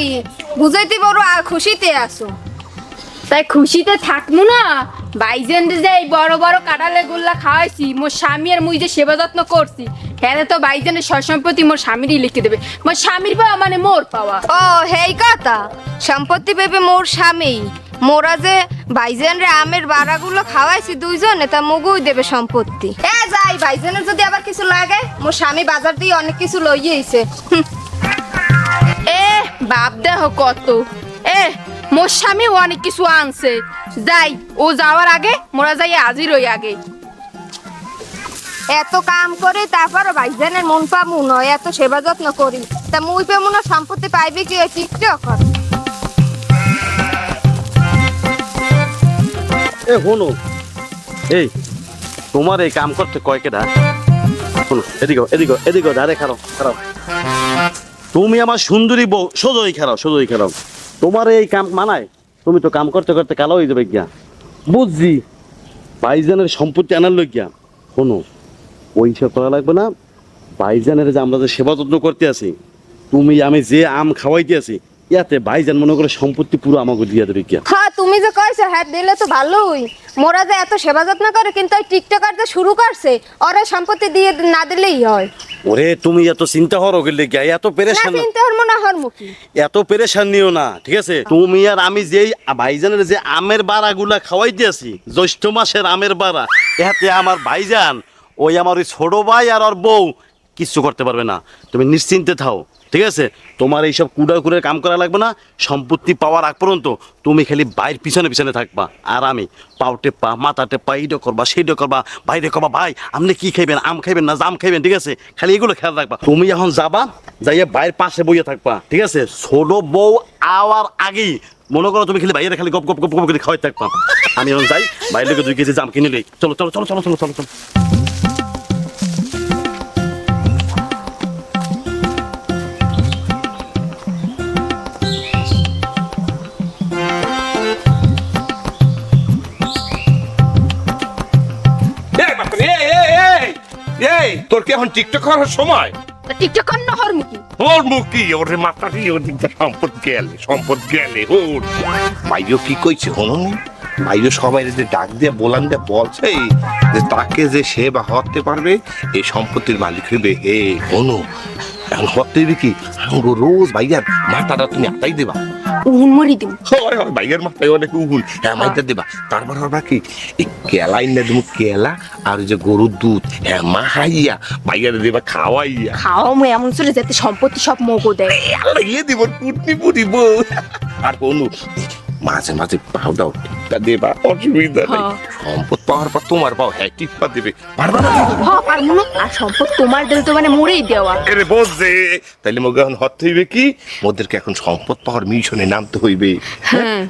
কি বুঝাইতে বড় খুশিতে আছো? তাই খুশিতে থাকবো না। বাইজেন যে এই বড় বড় কাঁঠালে গুল্লা খাওয়াইছি, মোর স্বামী আর মুই যে সেবা যত্ন করছি, হ্যাঁ তো বাইজেনের সম্পত্তি মোর স্বামীরই লিখে দেবে। মোর স্বামীর পাওয়া মানে মোর পাওয়া। ও হেই কথা, সম্পত্তি পেবে মোর স্বামী। মোরা যে ভাইজান রে আমের বাড়াগুলো খাওয়াইছি দুইজনে, তা মগুই দেবে সম্পত্তি। যাই ভাইজানের যদি আবার কিছু লাগে, মোর স্বামী বাজার দিয়ে অনেক কিছু লইয়েছে। এ বাপ দেহ কত, মোর স্বামী অনেক কিছু আনছে। যাই, ও যাওয়ার আগে মোরা যাই হাজির হই আগে। এত কাম করে তারপর ভাইজানের মন পামু নয়, এত সেবা যত্ন করি, তা মুই পেমু না সম্পত্তি পাইবে কি? ওই টিকটক হনো এই তোমার এই কাম করতে কয়কেটা? শোনো, এদিকে ধারে খারাপ খারাপ। তুমি আমার সুন্দরী বউ, সোজই খারাপ। তোমার এই কাম মানায়? তুমি তো কাম করতে করতে কালো হয়ে যাবে গিয়া। বুঝছি ভাইজানের সম্পত্তি আনার লোক গিয়া। শোনো, ওইসব করা লাগবে না। ভাইজানের যে আমরা যে সেবা যত্ন করতে আছি, তুমি আমি যে আম খাওয়াইতে আছি, ইয়াতে ভাইজান মনে করে সম্পত্তি পুরো আমাকে দিয়ে দেবে গিয়া। হ্যাঁ তুমি যে কইছো, হ্যাঁ দিলে তো ভালোই। মোরা যে এত সেবা যত্ন করে, কিন্তু ওই টিকটকার যে শুরু করছে, ওরা সম্পত্তি দিয়ে না দিলেই হয়। ওরে তুমি এত চিন্তা হরো গেলে গিয়া, এত না পেরেশান চিন্তা হরমো না হরমুখী। এত পেরেশান নিও না, ঠিক আছে? তুমি আর আমি যেই ভাইজানের যে আমের বাড়াগুলা খাওয়াইতে আছি, জ্যৈষ্ঠ মাসের আমের বাড়া, এতে আমার ভাইজান ওই আমার ওই ছোট ভাই আর ওর বউ কিচ্ছু করতে পারবে না। তুমি নিশ্চিন্তে থাও, ঠিক আছে? তোমার এইসব কুড়ের কাম করা লাগবে না। সম্পত্তি পাওয়ার আগ পর্যন্ত তুমি খালি বাইর পিছনে থাকবা, আর আমি পাও টেপা মাথা টেপা এইটা করবা সেইটা করবা, বাইরে করবা ভাই আপনি কি খাইবেন, আম খাইবেন না জাম খাইবেন, ঠিক আছে? খালি এগুলো খেয়াল রাখবা। তুমি এখন যাবা, যাইয়া বাইরের পাশে বইয়ে থাকবা, ঠিক আছে? ছোট বউ আওয়ার আগেই মনে করো তুমি খালি বাইরে খালি গপ গপ গপ গপ করে খাওয়াই থাকবা। আমি এখন যাই, বাইরে 2 কেজি জাম কিনে লই। চলো। এই তোর কি এখন টিকটক করার সময়? টিকটক কর না হরমুখী। ওর মুখ কি ওরে মাথাটি ওর দিকটা সম্পদ গেলে ওর ভাইও কি কইছে হনো? ভাইও সবাই যে ডাক দিয়ে বলান দিয়ে বলছে যে তাকে যে সে বা হতে পারবে এই সম্পত্তির মালিক হইবে। হে হনো, এখন হতে হইবে কি? আঙ্গো রোজ ভাইয়ার মাথাটা তুমি আটাই দেবা। উহুন মরি দিম। হয় ভাইয়ের মাথায় অনেক উহুল, হ্যাঁ মাইটা দেবা। তারপর হবে কি, এই কেলাই না দেবো, কেলা আর যে গরুর দুধ, হ্যাঁ মাহাইয়া ভাইয়ারে দেবা খাওয়াইয়া। খাওয়ামো এমন চলে যাতে সম্পত্তি সব মগো দেয়। ইয়ে দিব কুটনি পুরিব। আর কোনো মাঝে মাঝে পাউডার টিপটা দেবা, অসুবিধা নেই। সম্পদ পাওয়ার পর তোমার পাও, হ্যাঁ টিপা দেবে। পারবা না? পারবো না। আর সম্পদ তোমার দিলে তো মানে মরেই দেওয়া। এরে বলছে তাইলে মোকে এখন হতে হইবে কি, মোদেরকে এখন সম্পদ পাওয়ার মিশনে নামতে হইবে।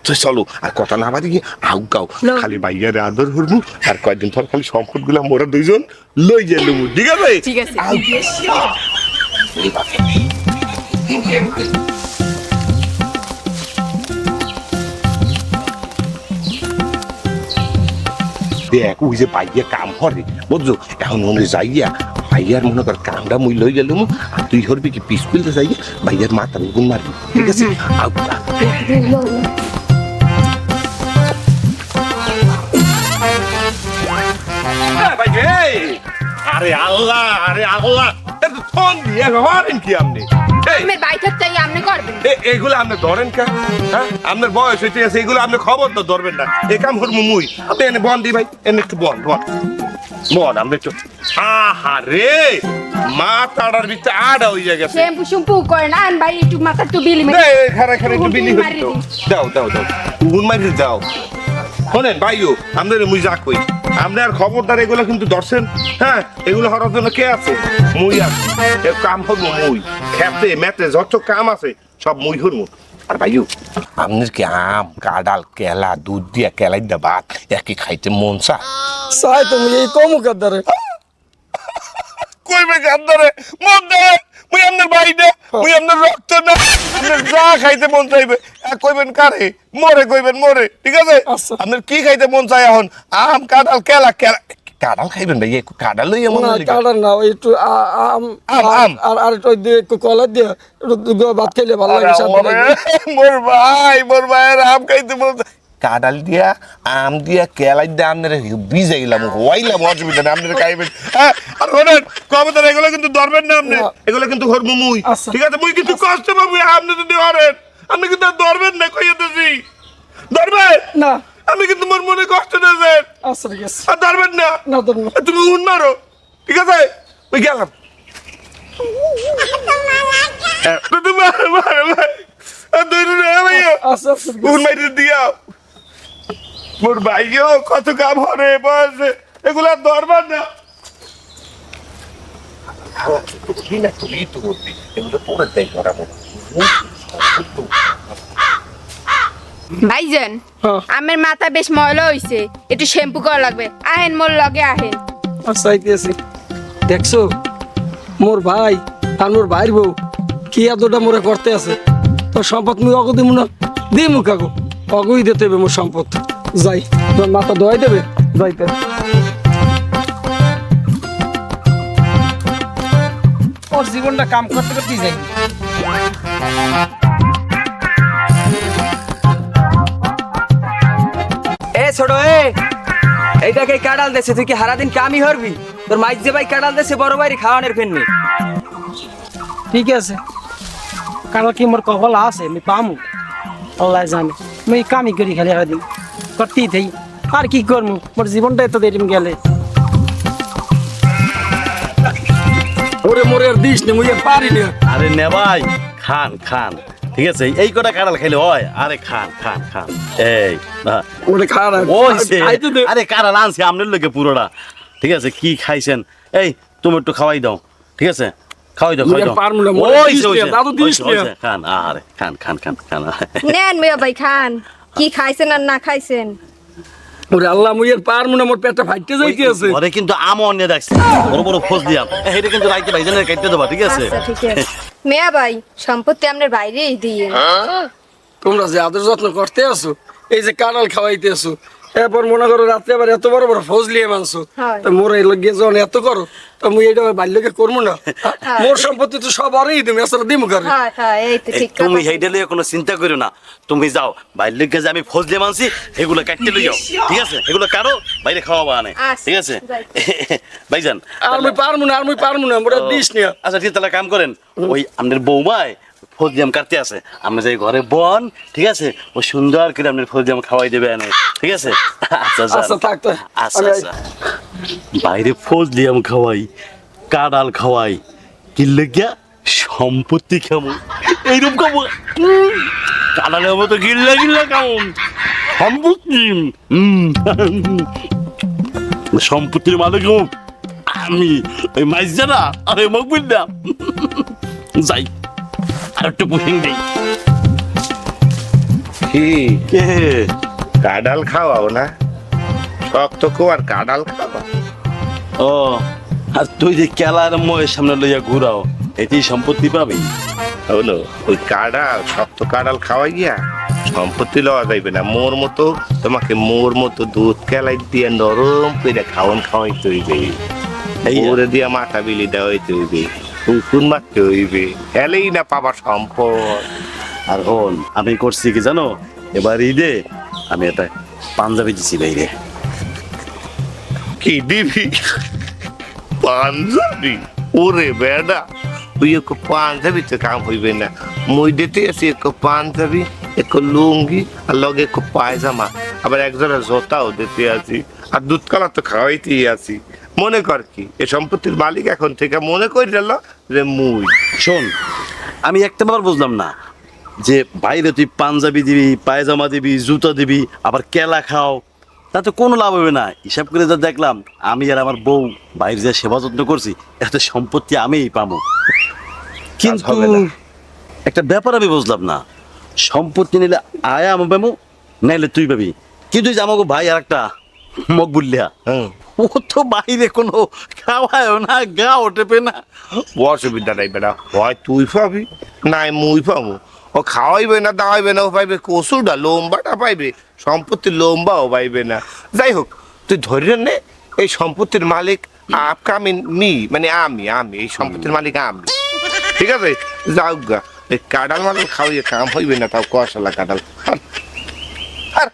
তো চলো আর কথা না বাড়ি আউগাও, খালি বাইয়ারে আদর হরমু, আর কয়েকদিন পর খালি সম্পদ গুলা মোরা দুইজন লই যাইলু, ঠিক আছে? ঠিক আছে। দেখ ওই যে বাইয়া কাম করে বুঝছো, এখন মনে যাইয়া ভাইয়ার মনে কর কামটা মুই লই গেলুম, আর তুই হরবি কি পিস পিলতে যাইয়া ভাইয়ার মাথার গুণ মারবি, ঠিক আছে? আরে আল্লাহ ফোন দিয়ে হরেন কি আপনি? তুমি বাইঠার চাই আপনি করবেন। এগুলো আপনি ধরেন কেন? হ্যাঁ আপনার বয়স হয়েছে আছে, এগুলো আপনি খবর তো ধরবেন না। এ কাম করবো মুই, আপনি এনে বন দি ভাই, এনে একটু বন আপনি একটু। আহারে মাথাটার ভিতরে আড়া হয়ে গেছে। শ্যাম্পু করে না ভাই, একটু মাথা একটু বিলি খারা একটু বিলি দাও উগুন মারি দাও। শোনেন ভাইও আপনার মুই যা কই, আপনার খবরদার এগুলো কিন্তু ধরছেন, হ্যাঁ এগুলো হওয়ার জন্য কে আছে? মুই আছে। কাম হবো মুই, খেতে মেতে যত কাম আছে সব মুই হরমু। আর ভাইও আপনার কি আম কাঁঠাল কেলা দুধ দিয়া কেলাই দা ভাত একই খাইতে মন চাই? তুমি এই কমু কাদারে কইবে কান্দরে মন দেয়, মুই আপনার ভাই না, মুই আপনার রক্ত না, আপনার যা খাইতে মন চাইবে কইবেন কারে মরে কইবেন মরে, ঠিক আছে? আপনার কি খাইতে মন চাই এখন? আম কাঁঠাল কেলা কাঁঠাল খাইবেন ভাই একটু কাঁঠাল লই এমন না কাটার না ওই একটু আম আম, আম। আর একটু ওই দিয়ে একটু কলা দিয়ে একটু ভাত খাইলে ভালো লাগে সাথে লাগে। মোর ভাইয়ের আম খাইতে বলতে কাঁঠাল দিয়া আম দিয়া কেলাই দিয়ে আপনারা ভিজে গেলাম হওয়াইলাম অসুবিধা নেই আপনারা খাইবেন হ্যাঁ আর শোনেন কবতার এগুলো কিন্তু ধরবেন না আপনি না। এগুলো কিন্তু হর মুই আচ্ছা। ঠিক আছে মুই কিন্তু কষ্ট পাবো আপনি যদি হরেন আপনি কিন্তু আর ধরবেন না কইতেছি ধরবেন না আমি কিন্তু মোর মনে কষ্ট দিয়েছেন আচ্ছা ঠিক আছে আর ধরবেন না না ধরুন তুমি উন মারো ঠিক আছে ওই গেলাম তুমি মারো মারো মারো আর ধরুন ভাইয়া আচ্ছা আচ্ছা ঠিক উন আছে। মাইরে দিয়া মোর ভাইও কত কাম হরে বসে এগুলা ধরবার না ভাইজান হ্যাঁ। আমার মাথা বেশ ময়লা হইছে একটু শ্যাম্পু করা লাগবে আহেন মোর লগে আহেন আচ্ছা আইতেছি দেখছো মোর ভাই আর মোর ভাইয়ের বউ কি এতটা মোরে করতে আছে তোর সম্পদ মুই অগো দিমু না দিমু কাকু অগই দিতে হবে মোর সম্পদ যাই তোর মাথা ধোয়াই দেবে যাইতে ওর জীবনটা কাম করতে করতেই যাই এ ছোট এইটাকে কাটাল দেছে তুই কি সারাদিন কামই হরবি তোর মাইক যে ভাই কাটাল দেছে বড় ভাই খাওয়ানোর ফেননি ঠিক আছে কারণ কি মোর কপাল আছে আমি পামু আল্লাহ জানে মুই কামই করি খালি সারাদিন করতেই থাই আর কি করবো মোর জীবনটা এত দেরি গেলে ওরে মোরে আর দিস না মুই আর পারি না আরে নে ভাই খান খান ঠিক আছে এই কটা কাঁঠাল খাইলে হয় আরে খান খান খান এই না ওরে খারাপ ওইছে খাইতে দে আরে কাঁঠাল আনছি আপনার লোকে পুরোটা ঠিক আছে কি খাইছেন এই তুমি একটু খাওয়াই দাও ঠিক আছে খাওয়াই দাও খাওয়াই মুই আর দাও পারবো না, মোরে ওইছে, দিস নে, ওইছে, দাদু দিস ওইছে, নে। ওইছে, খান আরে খান খান খান খান নেন মিয়া ভাই খান কি খাইছেন আর না খাইছেন ওরে আল্লাহ মুই আর পারবো না মোর পেটটা ফাইটতে যাইতে আছে ঘরে কিন্তু আমও নিয়ে দেখছি বড় বড় খোঁজ দিয়াম এটা কিন্তু রাইতে ভাইজানের কাটতে দেবা ঠিক আছে আচ্ছা ঠিক আছে মিয়া ভাই সম্পত্তি আপনার বাইরেই দিয়ে তোমরা যে আদর যত্ন করতে আসো এই যে কাঁঠাল খাওয়াইতে আসো এরপর মনে করো রাত্রে আবার এত বড় বড় ফজলিয়ে মানছো হয়। তো মোর এই লোক যখন এত করো তো মুই এটা বাল্যকে করবো না মোর সম্পত্তি তো সব আরই দিম এছাড়া দিমু করে হ্যাঁ হ্যাঁ এই তো ঠিক তুমি কথা সেইটা লিয়ে কোনো চিন্তা করো না তুমি যাও বাইরের কাছে আমি ফোজ দিয়ে মানছি এগুলো কাটতে লইও ঠিক আছে এগুলো কাটো বাইরে খাওয়াবা আনে আচ্ছা, ঠিক আছে যাই। ভাইজান আর মুই পারবো না আর মুই পারবো না মোরা দিস না আচ্ছা ঠিক আছে, তাহলে কাম করেন ওই আপনার বৌমায় ফজলিয়াম কাটতে আছে আমরা যাই ঘরে বন ঠিক আছে ও সুন্দর করে আপনার ফজলিয়াম খাওয়াই দেবে এনে ঠিক আছে আচ্ছা আচ্ছা থাক তো আচ্ছা আচ্ছা বাইরে ফজলিয়াম খাওয়াই কাঁড়াল খাওয়াই কিনলে গিয়া সম্পত্তি কেমন এইরকম খাবো কাঁড়ালের মতো গিল্লা গিল্লা কেমন সম্পত্তি সম্পত্তির মালিক হোক আমি ওই মাইজ জানা আর ওই মকবুল না যাই আর একটু পুষিং দেই কি কে কাঁঠাল খাওয়াও না শক্ত কো আর কাঁঠাল খাওয়া ও আর তুই যে কেলার ময়ের সামনে লইয়া ঘুরাও এটি সম্পত্তি পাবি হলো ওই কাঁঠাল শক্ত কাঁঠাল খাওয়াই গিয়া সম্পত্তি লওয়া যাইবে না মোর মতো তোমাকে মোর মতো দুধ কেলাই দিয়ে নরম করে খাওয়াইতে হইবে এই ওরে দিয়া মাথা বিলি দেওয়া হইতে হইবে উকুন মারতে হইবে এলেই না পাবা সম্পদ আর হন আমি করছি কি জানো এবার ঈদে আমি একটা পাঞ্জাবি দিছি বাইরে কি দিবি পাঞ্জাবি ওরে বেডা ওই এক পাঞ্জাবিতে কাম হইবে না মই দিতে আছি এক পাঞ্জাবি এক লুঙ্গি আর লগে এক পায়জামা আবার একজনের জোতাও দিতে আছি আর দুধ কলা তো খাওয়াইতেই আছি মনে কর কি এ সম্পত্তির মালিক এখন থেকে মনে করে দিল যে মুই শোন আমি একটা ব্যাপার বুঝলাম না যে বাইরে তুই পাঞ্জাবি দিবি পায়জামা দিবি জুতা দিবি আবার কেলা খাও তাতে কোনো লাভ হবে না হিসাব করে যা দেখলাম আমি আর আমার বউ বাইরে যা সেবা যত্ন করছি এত সম্পত্তি আমিই পাবো কিন্তু হবে না। একটা ব্যাপার আমি বুঝলাম না সম্পত্তি নিলে আয়া আমি পাবো নাইলে তুই পাবি কিন্তু এই যে আমাকে ভাই আর একটা মকবুল্লিয়া হুম ও তো বাইরে কোনো খাওয়ায় না গা ওঠে না অসুবিধা নাই বেটা হয় তুই পাবি নাই মুই পাবো ও খাওয়াইবে না দাওয়াইবে না ও পাইবে কচুটা লম্বাটা পাইবে সম্পত্তি লম্বাও পাইবে না যাই হোক তুই ধরে নে এই সম্পত্তির মালিক আপকামিং মি, মানে আমি এই সম্পত্তির মালিক আমি, ঠিক আছে? যাও গা, এই কাঁঠাল মাডাল খাওয়াইয়ে কাম হইবে না, তাও কষালা কাঁঠাল। আর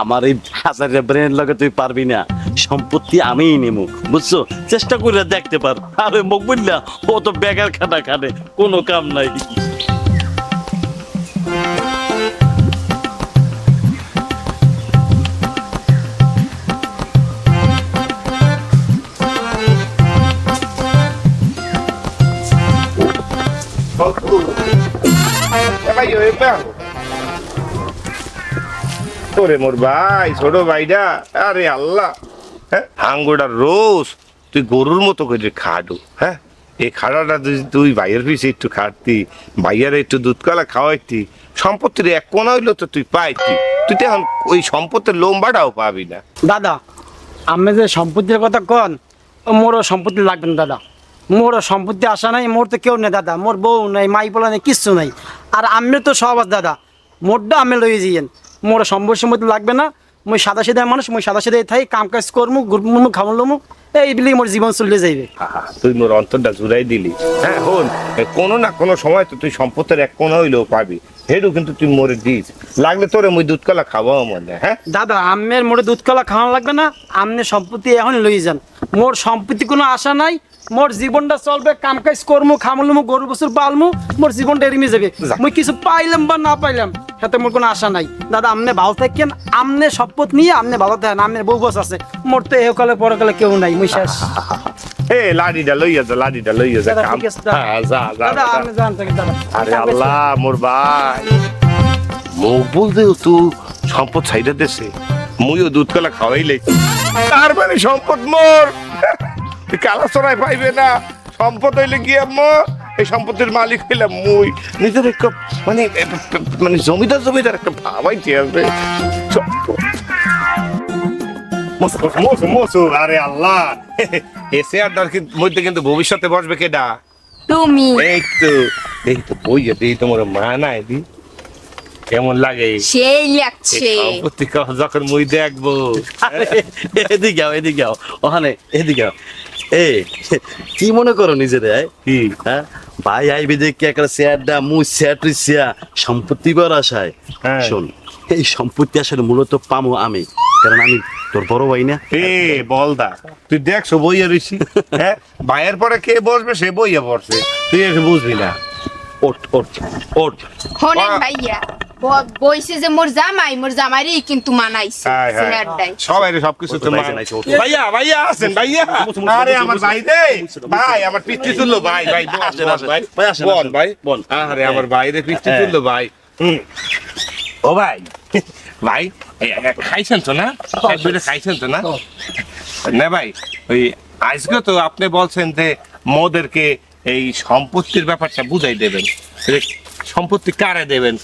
আমার এই হাজারের ব্রেন লগে তুই পারবি না, সম্পত্তি আমিই নেবো, বুঝছো? চেষ্টা করে দেখতে পার। আরে মুখ বুঝলা, ও তো বেকার খাটা খাটে, কোনো কাম নাই। ওরে মোর ভাই, ছোট ভাইটা, আরে আল্লাহ, হ্যাঁ আঙ্গুরটা রোজ তুই গরুর মতো করে খাডু, হ্যাঁ এই খাড়াটা তুই ভাইয়ের পিছে একটু খাটতি, ভাইয়ার একটু দুধ কলা খাওয়াইতি, সম্পত্তির এক কোনা হইলো তো তুই পাইতি, তুই তো এখন ওই সম্পত্তির লোমবাটাও পাবি না। দাদা আমি যে সম্পত্তির কথা কন, মোরও সম্পত্তি লাগবে না দাদা, মোরও সম্পত্তি আসা নাই, মোর তো কেউ নেই দাদা, মোর বউ নাই, মাই পোলা নেই, কিচ্ছু নাই। আর আমি তো সব আছে দাদা, মোরটা আমি লইয়ে যাইয়েন, মোর সম্পত্তি লাগবে না। মুই সাদা সিধা মানুষ, মুই সাদা সিধাই থাই, কাম কাজ করমু, ঘুরমু, খামলমু, এই বিলি মোর জীবন চলে যাইবে। আহা, তুই মোর অন্তরটা জুড়াই দিলি। হ্যাঁ হন, কোনো না কোনো সময় তো তুই সম্পত্তির এক কোনা হইলেও পাবি, হেডু কিন্তু তুই মোরে দিস, লাগলে তোরে মুই দুধ কলা খাওয়াও মনে। হ্যাঁ দাদা আমের মোরে দুধ কলা খাওয়ানো লাগবে না, আমনে সম্পত্তি এখন লই যান, মোর সম্পত্তি কোনো আশা নাই, মোর জীবনটা চলবে, কাম কাজ করমু, খামলমু, গরু বছর পালমু, মোর জীবনটা এরিমে যাবে। মুই কিছু পাইলাম বা না পাইলাম হাতে মোর কোনো আশা নাই। দাদা আমনে ভালো থাকেন, আমনে শপথ নিয়ে আমনে ভালো থাকেন, আমনের বউ বস আছে, মোর তো এহকালে পরকালে কেউ নাই, মুই শেষ। এ লাডিটা লইয়া যা, লাডিটা লইয়া যা, দাদা, কাম ঠিক আছে, দাদা। হ্যাঁ, যা যা দাদা যা। আপনি জান থাকেন দাদা। আরে আল্লাহ মোর ভাই, মুখ বলতেও তো সম্পদ ছাইড়া দেশে, মুইও দুধ কলা খাওয়াইলে, তার মানে সম্পদ মোর, তুই কালা চড়াই পাইবে না, সম্পদ হইলে কি আম্মা, এই সম্পত্তির মালিক হইলাম মুই, নিজের একটা মানে জমিদার একটা ভাবাইতে আসবে। আরে আল্লাহ, এসে আর মধ্যে কিন্তু ভবিষ্যতে বসবে কেডা? তুমি এই তো বই দিই, তোমার মা নাই দি, কেমন লাগে সেই লাগছে। সম্পত্তি যখন মুই দেখবো। এদিকে আও, এদিকে আও, ওখানে এদিকে আও। এ কি মনে করো নিজেরে? কি হ্যাঁ ভাই আইবি দেখি একটা চেয়ারটা মুই চেয়ারটিয়া সম্পত্তি কর আশায়। হ্যাঁ। শোন, এই সম্পত্তি আসলে মূলত পামো আমি, কারণ আমি তোর বড় ভাই না। এ বলদা, তুই দেখছো বইয়া রইছি, হ্যাঁ ভাইয়ের পরে কে বসবে সে বইয়া পড়ছে, তুই এসে বুঝবি না। ওঠ ওঠ ওঠ। হনেন ভাইয়া, বইছে যে মোর জামাইরই কিন্তু মানাইছে হায় হায়, চেয়ারটাই। সবাই রে সবকিছু তো ভাই মান- জানাইছে, ওঠ। ভাইয়া ভাইয়া আছেন ভাইয়া, আরে আমার ভাই রে, ভাই আমার পিস্তি তুললো, ভাই ভাই বল, আসেন, বল, আসেন। ভাই ভাই আসেন, বল আসেন। ভাই বল। আরে আমার ভাইরে পিস্তি তুললো ভাই। ও ভাই, ভাই খাইছেন তো না, খাইছেন তো না? না ভাই, ওই আজকে তো আপনি বলছেন যে মোদেরকে এই সম্পত্তির ব্যাপারটা বুঝাই দেবেন, যে সম্পত্তি কারে দেবেন,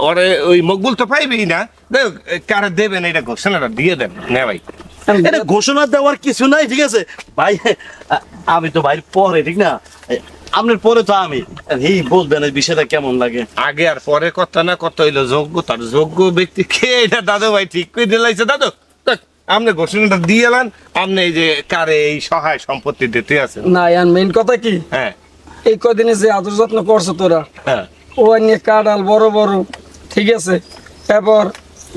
ওরে ওই মকবুল তো পাইবেই না, দেখ, কারে দেবেন এটা ঘোষণাটা দিয়ে দেন না ভাই। এটা ঘোষণা দেওয়ার কিছু নাই, ঠিক আছে ভাই? আমি তো ভাই পরে, ঠিক না? আপনার পরে তো আমি, এই বলবেন এই বিষয়টা কেমন লাগে। আগে আর পরে কথা না, কথা হইলো যোগ্যতার, যোগ্য ব্যক্তি কে এটা দাদু ভাই ঠিক করে দিলাইছে। দাদু আপনি ঘোষণাটা দিয়ে এলেন, আপনি এই যে কারে এই সহায় সম্পত্তি দিতে আছেন। না আর মেইন কথা কি, হ্যাঁ এই কদিনে যে আদর যত্ন করছো তোরা, হ্যাঁ ও নিয়ে কাঁঠাল বড় বড়, ঠিক আছে, এবার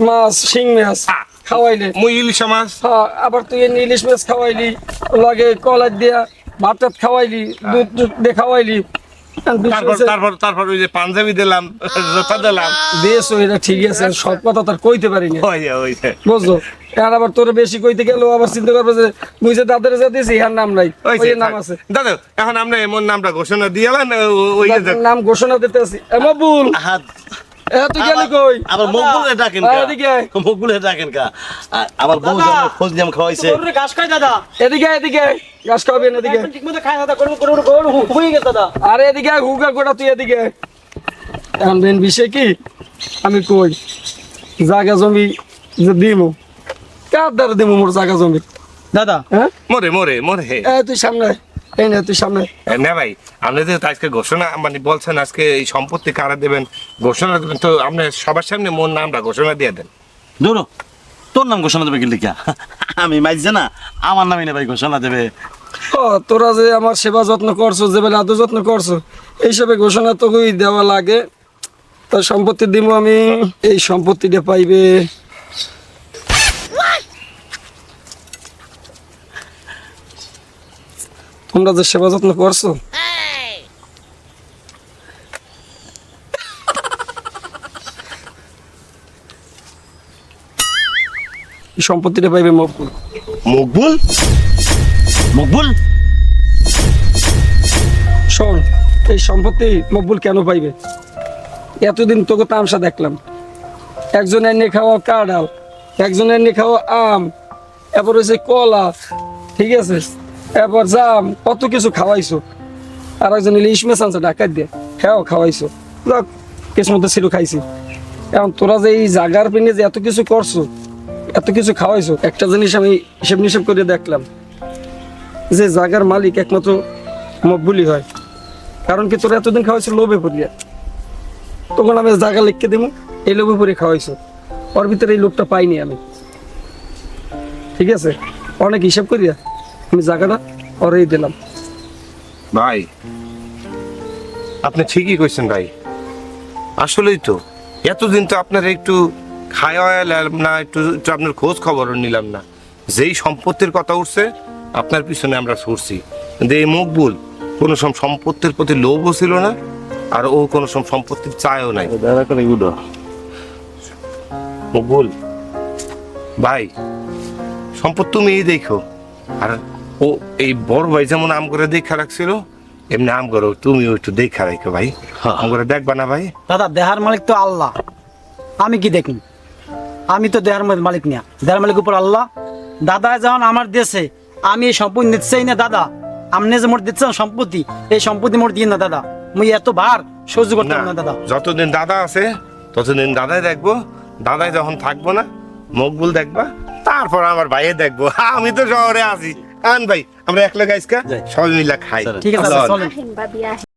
মাছ, শিং মাছ খাওয়াইলে, মুই ইলিশ মাছ, হ্যাঁ, আবার তুই এনে ইলিশ মাছ খাওয়াইলি, লগে কলাই দিয়া ভাত টাত খাওয়াইলি, দুধ টুধ দিয়ে খাওয়াইলি, তারপর ওই যে পাঞ্জাবি দিলাম, জোতা দিলাম, বেশ ওইটা ঠিক আছে, সব কথা তার কইতে পারি না, ওই যে বুঝছো? আর আবার তোর বেশি কইতে গেলেও আবার চিন্তা করবে যে মুই যে দাদারে যা দিয়েছি ইহার নাম নাই, ওই ওই যে নাম আছে, দাদু এখন আপনি এমন নামটা ঘোষণা দিয়ে এলেন, ওই যে দাদার নাম ঘোষণা দিতে আছি। মকবুল, হাত তুই গেলি কই? আবার মকবুলে ডাকেন আয় কা? এদিকে আয়। মকবুলে ডাকেন কা? আমার বউ দাদা। যেমন খোঁজ নিয়ে খাওয়াইছে। ঘাস খাই দাদা, এদিকে এদিকে ঘাস খাওয়াবেন, এদিকে আরে এদিকে আয়, হুগা গোটা তুই এদিকে আয়। এখন মেন বিষয় কি, আমি কই জায়গা জমি যে দিমু, কার দ্বারা দিমু মোর জায়গা জমি? দাদা হ্যাঁ, মরে মরে মরে তুই সামনে আয়। এই না তুই সামনে আয়। না ভাই, আপনি যে আজকে ঘোষণা মানে বলছেন আজকে এই সম্পত্তি কারা দেবেন, ঘোষণা দেবেন, তো আপনি সবার সামনে মোর নামটা ঘোষণা দিয়ে দেন। ধরো তোর নাম ঘোষণা দেবে কি লিখা? আমি মাইজে না, আমার নামে না ভাই ঘোষণা দেবে। ও তোরা যে আমার সেবা যত্ন করছো, যে বেলা আদর যত্ন করছো, এইসবে ঘোষণা তো দেওয়া লাগে। তার সম্পত্তি দিব আমি, এই সম্পত্তিটা পাইবে তোমরা যে সেবা যত্ন করছো। এই সম্পত্তিটা পাইবে মকবুল। মকবুল? মকবুল? শোন, এই সম্পত্তি মকবুল কেন পাইবে? এতদিন তোকে তামসা দেখলাম, একজন এনে খাওয়া কাঁঠাল, একজন এনে খাওয়া আম, এরপর হচ্ছে কলা, ঠিক আছে, এরপর জাম, কত কিছু খাওয়াইছো। আর একজন ইলিশ মাছ আনছে ডাকাত দিয়ে, হ্যাঁ খাওয়াইছো, যাক কিছু মতো ছিল খাইছি। এখন তোরা যে এই জাগার পিনে যে এত কিছু করছো, এত কিছু খাওয়াইছো, একটা জিনিস আমি হিসেব নিষেব করে দেখলাম, যে জাগার মালিক একমাত্র মকবুলই হয়। কারণ কি তোরা এতদিন খাওয়াইছো লোভে পড়িয়া, তখন আমি জায়গা লিখকে দেবো, এই লোভে পরে খাওয়াইছো, ওর ভিতরে এই লোভটা পাইনি আমি, ঠিক আছে। অনেক হিসাব করিয়া আমি জায়গাটা ওরেই দিলাম। ভাই আপনি ঠিকই কইছেন ভাই, আসলেই তো এতদিন তো আপনার একটু খাওয়াইলাম না, একটু একটু আপনার খোঁজ খবরও নিলাম না। যেই সম্পত্তির কথা উঠছে আপনার পিছনে আমরা ছুটছি, কিন্তু এই মকবুল কোনো সম্পত্তির প্রতি লোভও ছিল না, আর ও কোনো সম্পত্তির চায়ও নাই। দেখা করে এগুলো মকবুল ভাই, সম্পদ তুমিই দেখো, আর ও এই বড় ভাই যেমন আম করে দেখা রাখছিল, এমনি আম করো তুমিও একটু দেখা রাখো ভাই। আম করে দেখবা না ভাই? দাদা দেহার মালিক তো আল্লাহ, আমি কি দেখুন, আমি তো দেহার মালিক না, দেহার মালিক উপর আল্লাহ। দাদা যখন আমার দেশে, আমি এই সম্পত্তি নিতে চাই না দাদা। আপনি যে মোট দিচ্ছেন সম্পত্তি, এই সম্পত্তি মোট দিন না দাদা, মুই এত ভার সহ্য করতাম না দাদা। যতদিন দাদা আছে ততদিন দাদাই দেখবো, দাদাই যখন থাকবো না মকবুল দেখবা, তারপর আমার ভাইয়ে দেখবো। আমি তো শহরে আছি। আন ভাই আমরা একলা গাইসকা সবাই মিলে খাই। ঠিক আছে, চলেন। আহিন বাবি আহিন।